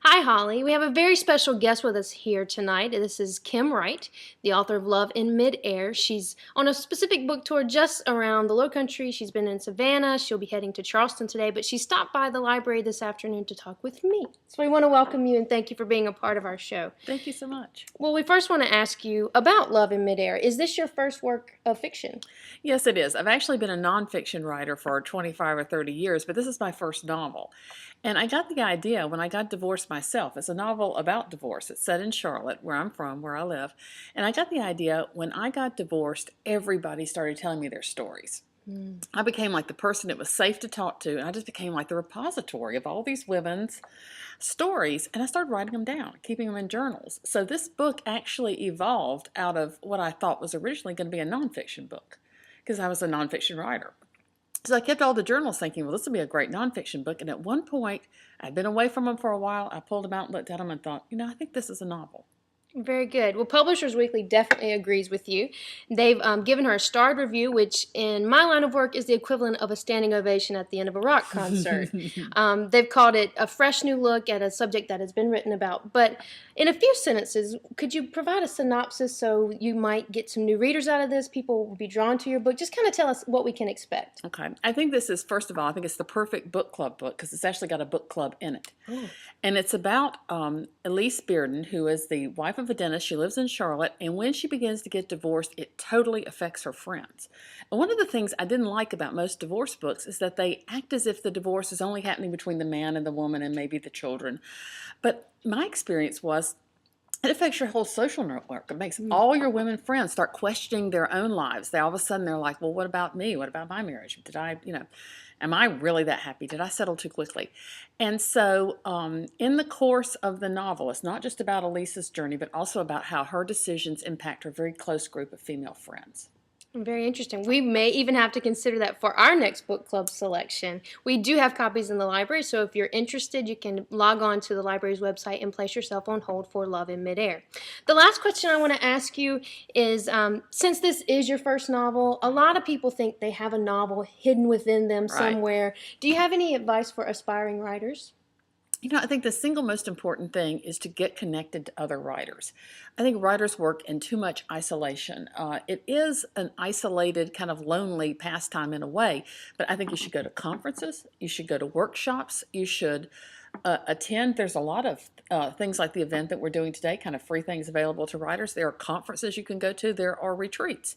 Hi, Holly. We have a very special guest with us here tonight. This is Kim Wright, the author of Love in Midair. She's on a specific book tour just around the Lowcountry. She's been in Savannah. She'll be heading to Charleston today, but she stopped by the library this afternoon to talk with me. So we want to welcome you and thank you for being a part of our show. Thank you so much. Well, we first want to ask you about Love in Midair. Is this your first work of fiction? Yes, it is. I've actually been a nonfiction writer for 25 or 30 years, but this is my first novel. And I got the idea when I got divorced myself. It's a novel about divorce. It's set in Charlotte, where I'm from, where I live. And I got the idea when I got divorced, everybody started telling me their stories. I became like the person it was safe to talk to, and I just became like the repository of all these women's stories, and I started writing them down, keeping them in journals. So this book actually evolved out of what I thought was originally going to be a nonfiction book, because I was a nonfiction writer. So I kept all the journals thinking, well, this would be a great nonfiction book, and at one point, I'd been away from them for a while, I pulled them out and looked at them and thought, I think this is a novel. Very good. Well, Publishers Weekly definitely agrees with you. They've given her a starred review, which in my line of work is the equivalent of a standing ovation at the end of a rock concert. They've called it a fresh new look at a subject that has been written about. But in a few sentences, could you provide a synopsis so you might get some new readers out of this? People will be drawn to your book. Just kind of tell us what we can expect. Okay. I think this is, first of all, I think it's the perfect book club book because it's actually got a book club in it. Oh. And it's about Elise Bearden, who is the wife of a dentist. She lives in Charlotte, and when she begins to get divorced, it totally affects her friends. And one of the things I didn't like about most divorce books is that they act as if the divorce is only happening between the man and the woman and maybe the children. But my experience was it affects your whole social network. It makes all your women friends start questioning their own lives. All of a sudden they're like, well, what about me? What about my marriage? Am I really that happy? Did I settle too quickly? And so in the course of the novel, it's not just about Elise's journey, but also about how her decisions impact her very close group of female friends. Very interesting. We may even have to consider that for our next book club selection. We do have copies in the library, so if you're interested, you can log on to the library's website and place yourself on hold for Love in Midair. The last question I want to ask you is, since this is your first novel, a lot of people think they have a novel hidden within them somewhere. Do you have any advice for aspiring writers? I think the single most important thing is to get connected to other writers. I think writers work in too much isolation. It is an isolated, kind of lonely pastime in a way, but I think you should go to conferences, you should go to workshops, you should attend. There's a lot of things like the event that we're doing today, kind of free things available to writers. There are conferences you can go to. There are retreats.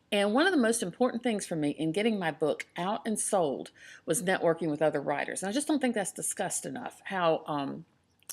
And one of the most important things for me in getting my book out and sold was networking with other writers. And I just don't think that's discussed enough, how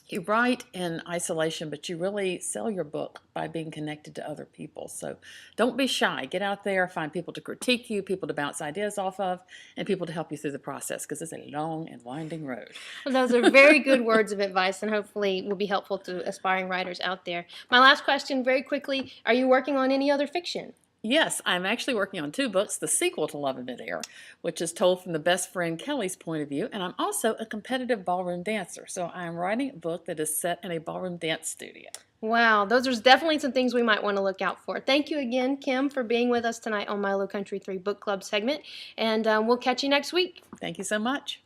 you write in isolation, but you really sell your book by being connected to other people. So don't be shy. Get out there, find people to critique you, people to bounce ideas off of, and people to help you through the process, because it's a long and winding road. Well, those are very good words of advice, and hopefully will be helpful to aspiring writers out there. My last question, very quickly, are you working on any other fiction? Yes, I'm actually working on 2 books, the sequel to Love in Midair, which is told from the best friend Kelly's point of view, and I'm also a competitive ballroom dancer, so I'm writing a book that is set in a ballroom dance studio. Wow, those are definitely some things we might want to look out for. Thank you again, Kim, for being with us tonight on My Lowcountry 3 Book Club segment, and we'll catch you next week. Thank you so much.